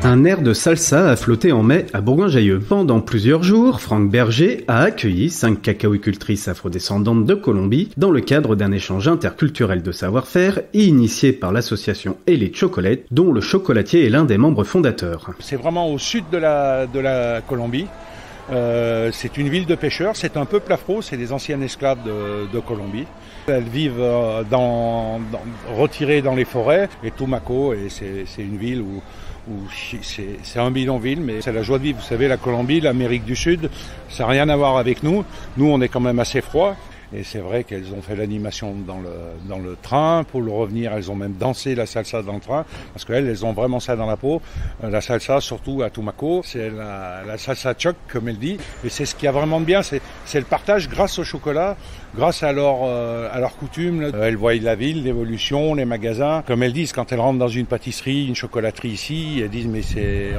Un air de salsa a flotté en mai à Bourgoin-Jallieu. Pendant plusieurs jours, Franck Berger a accueilli 5 cacaoicultrices afrodescendantes de Colombie dans le cadre d'un échange interculturel de savoir-faire initié par l'association Elite Chocolate, dont le chocolatier est l'un des membres fondateurs. C'est vraiment au sud de la Colombie. C'est une ville de pêcheurs, c'est un peuple afro, c'est des anciennes esclaves de Colombie. Elles vivent retirées dans les forêts, et Tumaco, et c'est une ville où c'est un bidonville, mais c'est la joie de vivre. Vous savez, la Colombie, l'Amérique du Sud, ça n'a rien à voir avec nous. Nous, on est quand même assez froid. Et c'est vrai qu'elles ont fait l'animation dans le train. Pour le revenir, elles ont même dansé la salsa dans le train. Parce qu'elles ont vraiment ça dans la peau. La salsa, surtout à Tumaco, c'est la salsa choc, comme elle dit. Et c'est ce qu'il y a vraiment de bien. C'est le partage grâce au chocolat, grâce à leur coutume. Elles voient la ville, l'évolution, les magasins. Comme elles disent, quand elles rentrent dans une pâtisserie, une chocolaterie ici, elles disent, mais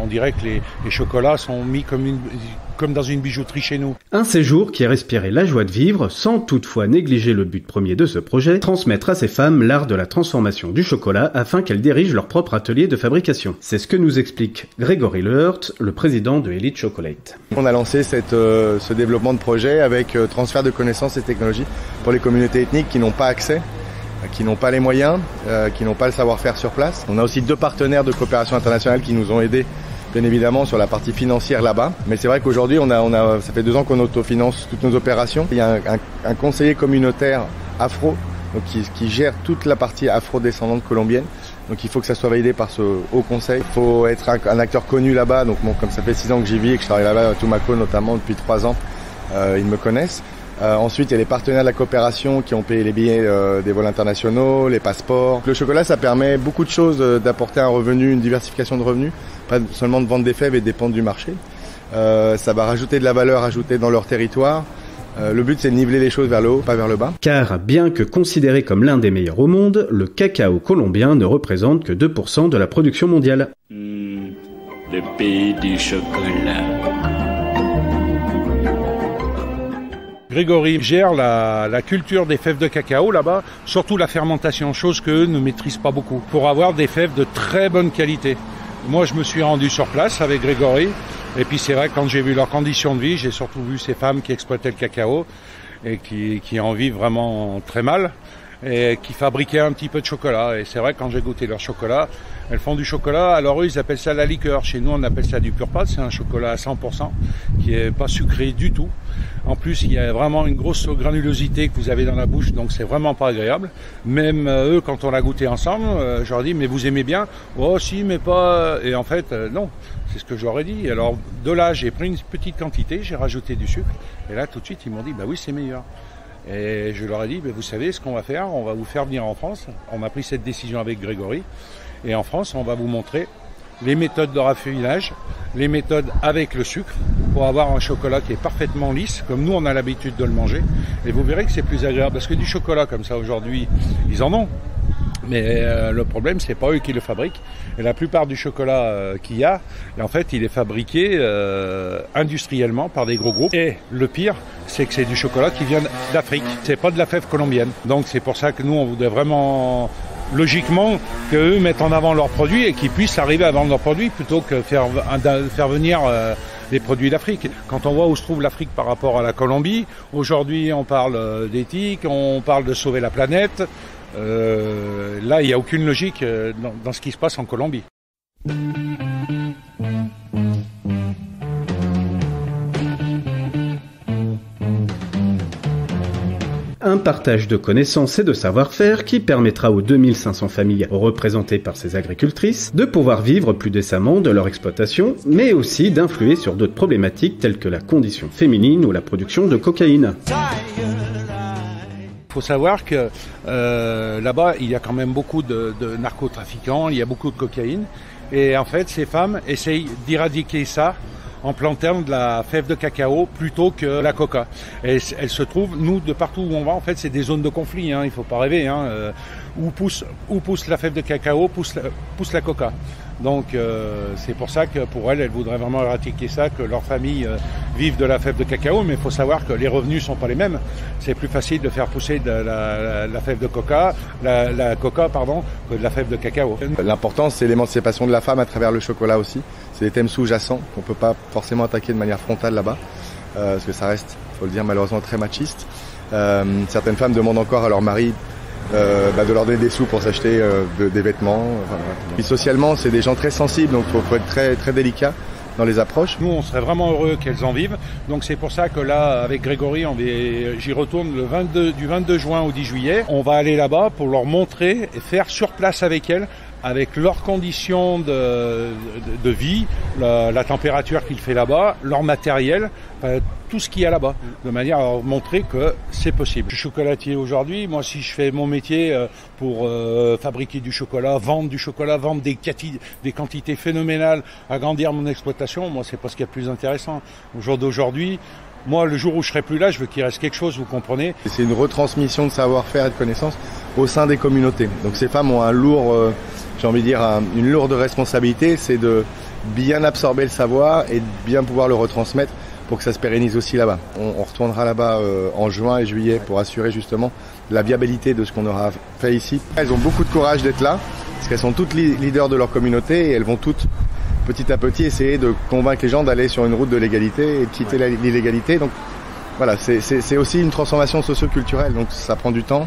on dirait que les chocolats sont mis comme dans une bijouterie chez nous. Un séjour qui a respiré la joie de vivre, sans toutefois négliger le but premier de ce projet, transmettre à ces femmes l'art de la transformation du chocolat afin qu'elles dirigent leur propre atelier de fabrication. C'est ce que nous explique Grégory Lehert, le président de Elite Chocolate. On a lancé ce développement de projet avec transfert de connaissances et technologies pour les communautés ethniques qui n'ont pas accès, qui n'ont pas les moyens, qui n'ont pas le savoir-faire sur place. On a aussi 2 partenaires de coopération internationale qui nous ont aidés bien évidemment sur la partie financière là-bas. Mais c'est vrai qu'aujourd'hui, ça fait 2 ans qu'on autofinance toutes nos opérations. Il y a un conseiller communautaire afro donc qui gère toute la partie afro-descendante colombienne. Donc il faut que ça soit validé par ce haut conseil. Il faut être un acteur connu là-bas. Donc bon, comme ça fait 6 ans que j'y vis et que je travaille là-bas à Tumaco notamment depuis 3 ans, ils me connaissent. Ensuite, il y a les partenaires de la coopération qui ont payé les billets des vols internationaux, les passeports. Le chocolat, ça permet beaucoup de choses, d'apporter un revenu, une diversification de revenus, pas seulement de vendre des fèves et de dépendre du marché. Ça va rajouter de la valeur ajoutée dans leur territoire. Le but, c'est de niveler les choses vers le haut, pas vers le bas. Car, bien que considéré comme l'un des meilleurs au monde, le cacao colombien ne représente que 2% de la production mondiale. Le pays du chocolat. Grégory gère la culture des fèves de cacao là-bas, surtout la fermentation, chose qu'eux ne maîtrisent pas beaucoup, pour avoir des fèves de très bonne qualité. Moi, je me suis rendu sur place avec Grégory, et puis c'est vrai que quand j'ai vu leurs conditions de vie, j'ai surtout vu ces femmes qui exploitaient le cacao et qui en vivent vraiment très mal, et qui fabriquaient un petit peu de chocolat. Et c'est vrai que quand j'ai goûté leur chocolat, elles font du chocolat, alors eux ils appellent ça la liqueur. Chez nous on appelle ça du pur pâte, c'est un chocolat à 100%, qui est pas sucré du tout. En plus il y a vraiment une grosse granulosité que vous avez dans la bouche, donc c'est vraiment pas agréable. Même eux quand on l'a goûté ensemble, je leur dis mais vous aimez bien? Oh si mais pas... Et en fait non, c'est ce que j'aurais dit. Alors de là j'ai pris une petite quantité, j'ai rajouté du sucre, et là tout de suite ils m'ont dit bah oui c'est meilleur. Et je leur ai dit, vous savez ce qu'on va faire, on va vous faire venir en France. On a pris cette décision avec Grégory. Et en France, on va vous montrer les méthodes de raffinage, les méthodes avec le sucre, pour avoir un chocolat qui est parfaitement lisse, comme nous on a l'habitude de le manger. Et vous verrez que c'est plus agréable, parce que du chocolat comme ça aujourd'hui, ils en ont. Mais le problème, c'est pas eux qui le fabriquent. Et la plupart du chocolat qu'il y a, en fait, il est fabriqué industriellement par des gros groupes. Et le pire, c'est que c'est du chocolat qui vient d'Afrique. C'est pas de la fève colombienne. Donc c'est pour ça que nous, on voudrait vraiment, logiquement, qu'eux mettent en avant leurs produits et qu'ils puissent arriver à vendre leurs produits plutôt que faire venir des produits d'Afrique. Quand on voit où se trouve l'Afrique par rapport à la Colombie, aujourd'hui, on parle d'éthique, on parle de sauver la planète. Là, il n'y a aucune logique dans ce qui se passe en Colombie. Un partage de connaissances et de savoir-faire qui permettra aux 2500 familles représentées par ces agricultrices de pouvoir vivre plus décemment de leur exploitation, mais aussi d'influer sur d'autres problématiques telles que la condition féminine ou la production de cocaïne. Il faut savoir que là-bas, il y a quand même beaucoup de narcotrafiquants, il y a beaucoup de cocaïne. Et en fait, ces femmes essayent d'éradiquer ça en plantant de la fève de cacao plutôt que la coca. Et elles se trouvent, nous, de partout où on va, en fait, c'est des zones de conflit, hein, il ne faut pas rêver. Où pousse la fève de cacao, pousse la coca. Donc c'est pour ça que pour elle voudrait vraiment éradiquer ça, que leur famille vive de la fève de cacao, mais il faut savoir que les revenus sont pas les mêmes. C'est plus facile de faire pousser de la fève de coca, la coca pardon, que de la fève de cacao. L'important, c'est l'émancipation de la femme à travers le chocolat aussi. C'est des thèmes sous-jacents qu'on peut pas forcément attaquer de manière frontale là-bas, parce que ça reste, faut le dire, malheureusement très machiste. Certaines femmes demandent encore à leur mari de leur donner des sous pour s'acheter des vêtements. Enfin, voilà. Puis socialement, c'est des gens très sensibles, donc faut être très, très délicat dans les approches. Nous, on serait vraiment heureux qu'elles en vivent. Donc c'est pour ça que là, avec Grégory, j'y retourne du 22 juin au 10 juillet. On va aller là-bas pour leur montrer et faire sur place avec elles, avec leurs conditions de vie, la température qu'il fait là-bas, leur matériel, tout ce qu'il y a là-bas, de manière à leur montrer que c'est possible. Je suis chocolatier aujourd'hui, moi si je fais mon métier pour fabriquer du chocolat, vendre des quantités phénoménales, agrandir mon exploitation, moi c'est pas ce qu'il y a de plus intéressant. Au jour d'aujourd'hui, moi le jour où je serai plus là, je veux qu'il reste quelque chose, vous comprenez. C'est une retransmission de savoir-faire et de connaissances au sein des communautés. Donc ces femmes ont un lourd... j'ai envie de dire, une lourde responsabilité, c'est de bien absorber le savoir et de bien pouvoir le retransmettre pour que ça se pérennise aussi là-bas. On retournera là-bas en juin et juillet pour assurer justement la viabilité de ce qu'on aura fait ici. Elles ont beaucoup de courage d'être là, parce qu'elles sont toutes leaders de leur communauté et elles vont toutes petit à petit essayer de convaincre les gens d'aller sur une route de l'égalité et de quitter l'illégalité. Donc voilà, c'est aussi une transformation socio-culturelle, donc ça prend du temps.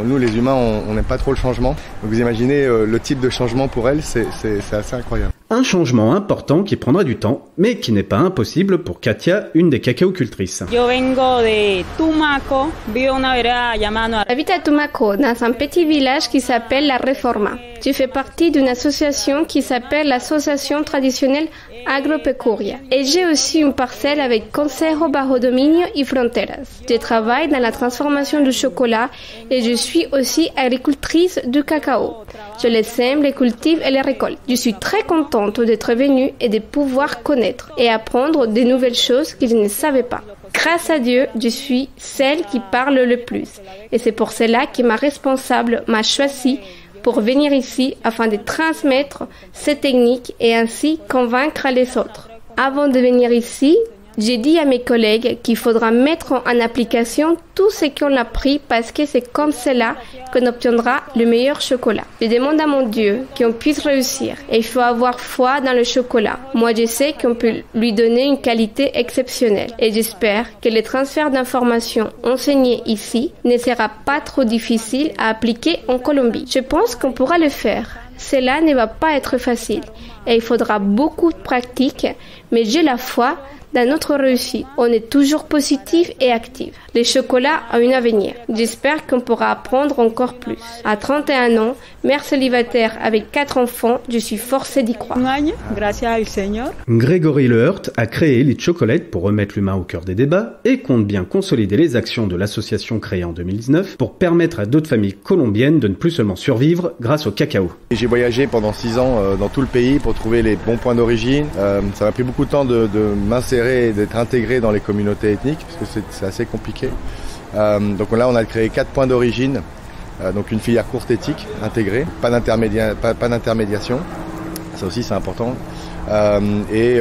Nous les humains, on n'aime pas trop le changement. Donc vous imaginez le type de changement pour elles, c'est assez incroyable. Un changement important qui prendra du temps, mais qui n'est pas impossible pour Katia, une des cacaocultrices. Yo vengo de Tumaco, vivo en una vereda llamada... J'habite à Tumaco, dans un petit village qui s'appelle La Reforma. Je fais partie d'une association qui s'appelle l'Association traditionnelle Agropecuaria. Et j'ai aussi une parcelle avec Consejo Bajo Dominio y Fronteras. Je travaille dans la transformation du chocolat et je suis aussi agricultrice du cacao. Je les sème, les cultive et les récolte. Je suis très contente d'être venue et de pouvoir connaître et apprendre de nouvelles choses que je ne savais pas. Grâce à Dieu, je suis celle qui parle le plus. Et c'est pour cela que ma responsable m'a choisi pour venir ici afin de transmettre ces techniques et ainsi convaincre les autres. Avant de venir ici, j'ai dit à mes collègues qu'il faudra mettre en application tout ce qu'on a appris parce que c'est comme cela qu'on obtiendra le meilleur chocolat. Je demande à mon Dieu qu'on puisse réussir et il faut avoir foi dans le chocolat. Moi, je sais qu'on peut lui donner une qualité exceptionnelle et j'espère que le transfert d'informations enseignées ici ne sera pas trop difficile à appliquer en Colombie. Je pense qu'on pourra le faire. Cela ne va pas être facile et il faudra beaucoup de pratique, mais j'ai la foi dans notre réussite. On est toujours positif et actif. Le chocolat a un avenir. J'espère qu'on pourra apprendre encore plus. À 31 ans, mère célibataire avec 4 enfants, je suis forcée d'y croire. Grégory Lehurt a créé Lit Chocolate pour remettre l'humain au cœur des débats et compte bien consolider les actions de l'association créée en 2019 pour permettre à d'autres familles colombiennes de ne plus seulement survivre grâce au cacao. J'ai voyagé pendant 6 ans dans tout le pays pour trouver les bons points d'origine. Ça m'a pris beaucoup de temps de m'insérer et d'être intégré dans les communautés ethniques parce que c'est assez compliqué. Donc là on a créé 4 points d'origine, donc une filière courte éthique intégrée, pas d'intermédiation, ça aussi c'est important, et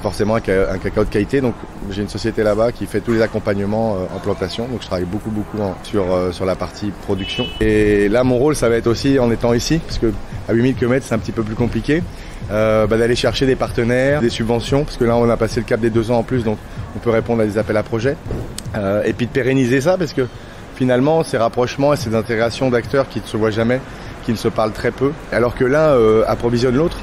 forcément un cacao de qualité. Donc j'ai une société là-bas qui fait tous les accompagnements en plantation, donc je travaille beaucoup sur la partie production. Et là mon rôle ça va être aussi, en étant ici, parce que à 8000 km c'est un petit peu plus compliqué, d'aller chercher des partenaires, des subventions, parce que là on a passé le cap des 2 ans en plus, donc on peut répondre à des appels à projets, et puis de pérenniser ça, parce que finalement ces rapprochements et ces intégrations d'acteurs qui ne se voient jamais, qui ne se parlent très peu, alors que l'un approvisionne l'autre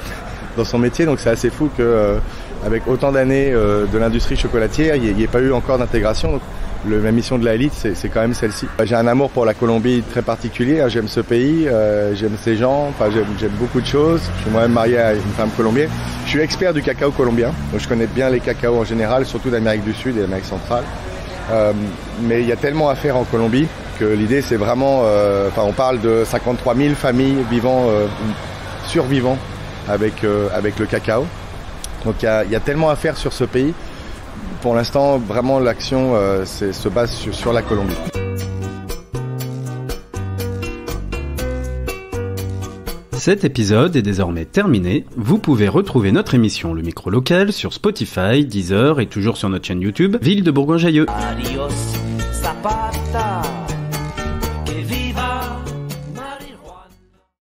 dans son métier, donc c'est assez fou qu'avec autant d'années de l'industrie chocolatière, il n'y ait pas eu encore d'intégration. Donc, ma mission de la Elite, c'est quand même celle-ci. J'ai un amour pour la Colombie très particulier, j'aime ce pays, j'aime ces gens, j'aime beaucoup de choses. Je suis moi-même marié à une femme colombienne. Je suis expert du cacao colombien, donc je connais bien les cacaos en général, surtout d'Amérique du Sud et d'Amérique centrale. Mais il y a tellement à faire en Colombie que l'idée c'est vraiment, on parle de 53 000 familles survivant avec le cacao. Donc il y a tellement à faire sur ce pays. Pour l'instant, vraiment, l'action se base sur la Colombie. Cet épisode est désormais terminé. Vous pouvez retrouver notre émission Le Micro Local sur Spotify, Deezer et toujours sur notre chaîne YouTube Ville de Bourgoin-Jallieu. Adios, Zapata.